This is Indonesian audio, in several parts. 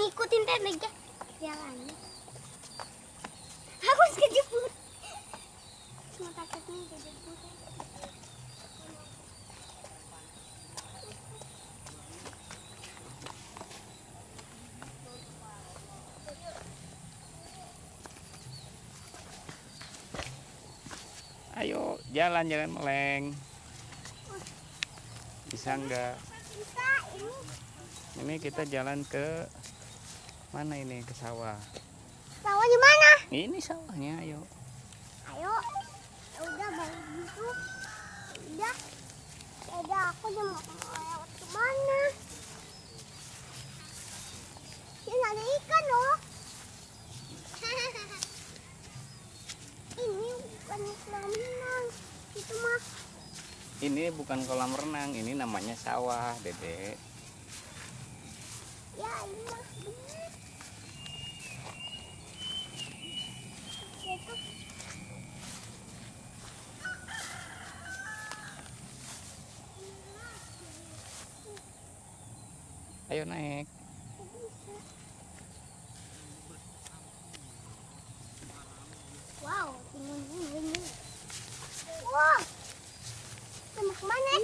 ngikutin Teh jalannya. Harus kejebur. Cuma takutnya kejebur. Ayo jalan, jangan meleng. Bisa enggak? Bisa ini. Ini kita jalan ke mana ini? Ke sawah. Sawah di mana? Ini sawahnya, ayo. Ayo. Ya udah balik gitu. Udah. Udah aku udah mau lewat kemana? Ini ada ikan loh. Ini bukan kolam renang. Itu mah. Ini bukan kolam renang, ini namanya sawah, Dedek. Ya ini mah bener. Itu. Ayo naik. Wow, timun ini. Wow. Sama kemana?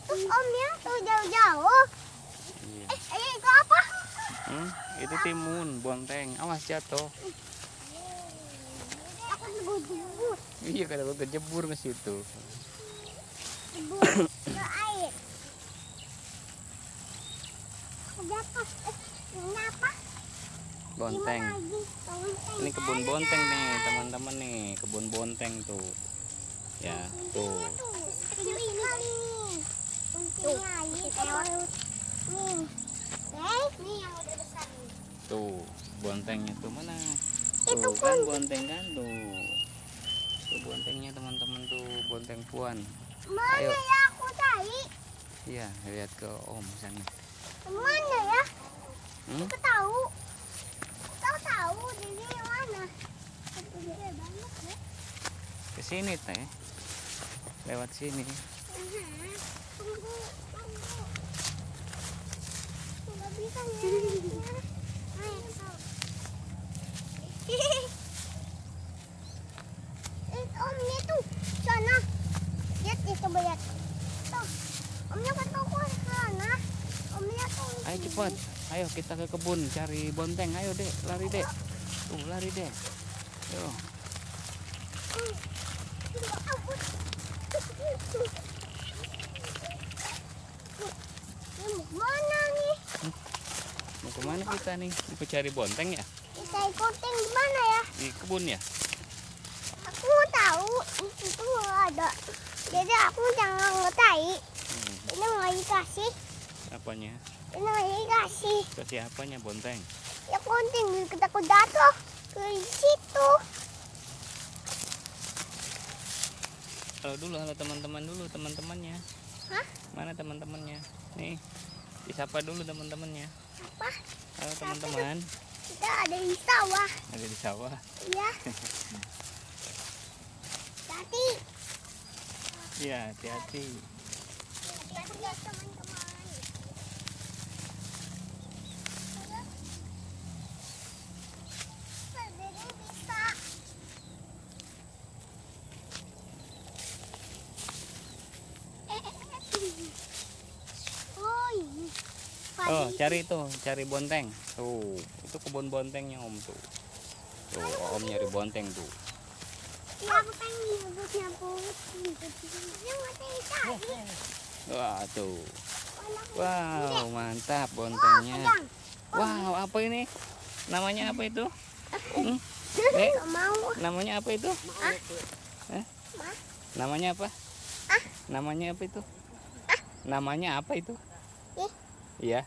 Tuh omnya tuh jauh-jauh. Iya. Itu apa? Itu timun, bonteng. Awas jatuh. Aku jebur. Iya, kalau kejebur ke situ. Jebur ke air. Aku jatuh. Ini apa? Bonteng. Timun lagi. Bonteng. Ini kebun bonteng nih, teman-teman nih. Kebun bonteng tuh. Ya, tuh. Kecil ini kali. Kuncinya ini lewat. Nih. Nih yang udah besar nih. Tuh, bontengnya tuh mana? Itu Tuh kan bonteng kan tuh. Tuh bontengnya teman-teman tuh, bonteng puan. Mana Ayo. ya aku cari? Iya, lihat ke Om sana. Mana ya? Hmm? Aku tahu. Tahu di sini mana? Itu gede banget ya. Ke sini teh. Lewat sini. Tunggu. Nggak bisa ya. Omnya tuh sana. Lihat ya, coba lihat. Tuh, omnya ketemu sana. Omnya tuh. Ayo cepat. Ayo kita ke kebun cari bonteng. Ayo Dek, lari Dek. Tuh, lari Dek. Yo. Ini mau kemana nih? Mau kemana kita nih? Mau cari bonteng ya? Kita ikutin di mana ya? Di kebun ya? Aku mau tahu itu nggak ada. Jadi aku jangan ngetai. Ini nggak dikasih. Apanya? Ini nggak dikasih. Kasih apanya bonteng? Ya penting kita jatuh ke situ. Halo dulu, halo teman-teman dulu, teman-temannya. Hah? Mana teman-temannya? Nih, disapa dulu teman-temannya. Apa? Halo teman-teman. Kita ada di sawah. Ada di sawah. Iya. Hati. Iya, hati-hati. Lihat teman-teman. Jadi bisa. Oh ini. Oh, cari itu, cari bonteng. Tuh, itu kebun bontengnya Om tuh. Tuh, Om nyari bonteng tuh. Ya, aku pengen nyebut. Yang mau cari. Wah, tuh. Wow. Wow, mantap bontengnya. Wow, apa ini? Namanya apa itu? Dek, Gak mau. namanya apa itu? Eh? Namanya apa? Namanya apa itu? Namanya apa itu? Iya.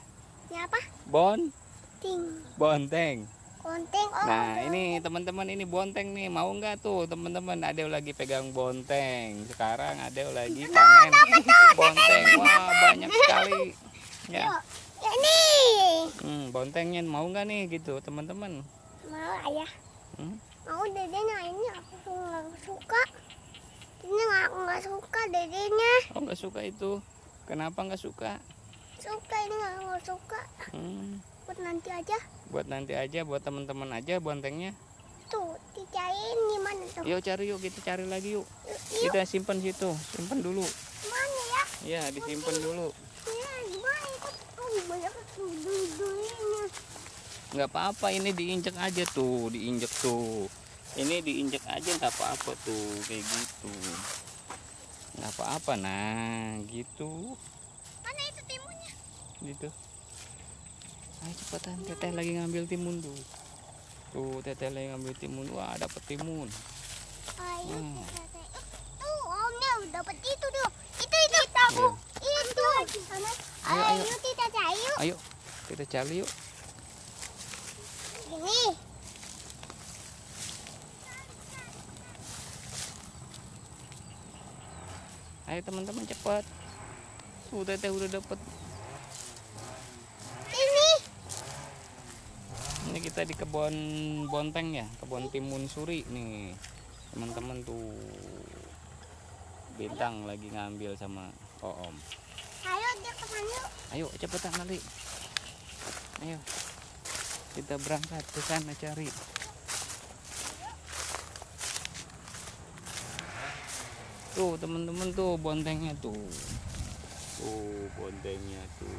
Ya apa? Bonteng. Konting. Oh, Nah, ini teman-teman ini bonteng nih. Mau nggak tuh teman-teman? Adeo lagi pegang bonteng. Sekarang Adeo lagi panen bonteng. Wah, banyak sekali. Ya. ya nih. Bontengnya mau nggak nih gitu teman-teman? Mau ayah. Hmm? Mau dedenya ini aku nggak suka. Ini aku nggak suka dedenya. Oh, nggak suka itu. Kenapa nggak suka? Suka ini nggak suka. buat nanti aja. Buat nanti aja, buat teman-teman aja bontengnya. Tuh, dicariin gimana tuh? Yuk cari yuk, kita cari lagi yuk. Yuk, Kita simpan situ, simpan dulu. mana ya? Ya, disimpan dulu. Ya, gimana itu? Oh, banyak dulu-dulunya. Nggak apa-apa, ini diinjek aja tuh, diinjek tuh. Ini diinjek aja nggak apa-apa tuh, kayak gitu. Nggak apa-apa, nah gitu. Mana itu timunnya? Gitu. Ayo cepetan, teteh lagi ngambil timun tuh. Tuh, teteh lagi ngambil timun. Wah, dapet timun. Ayo Hmm. kita cari. Oh, omnya dapat itu tuh. Itu aku. Itu di sana. Ayo, ayo. Ayo kita cari yuk. Ayo, kita cari yuk. Ini. Ayo teman-teman cepat. Tuh, teteh udah dapet. Ini. Ini kita di kebun bonteng ya, kebun timun suri nih. Teman-teman tuh. Bintang lagi ngambil sama Om. Ayo dia ke sana yuk. Ayo cepetan nanti. Ayo. Kita berangkat ke sana cari. Tuh teman-teman tuh bontengnya tuh. Tuh bontengnya tuh.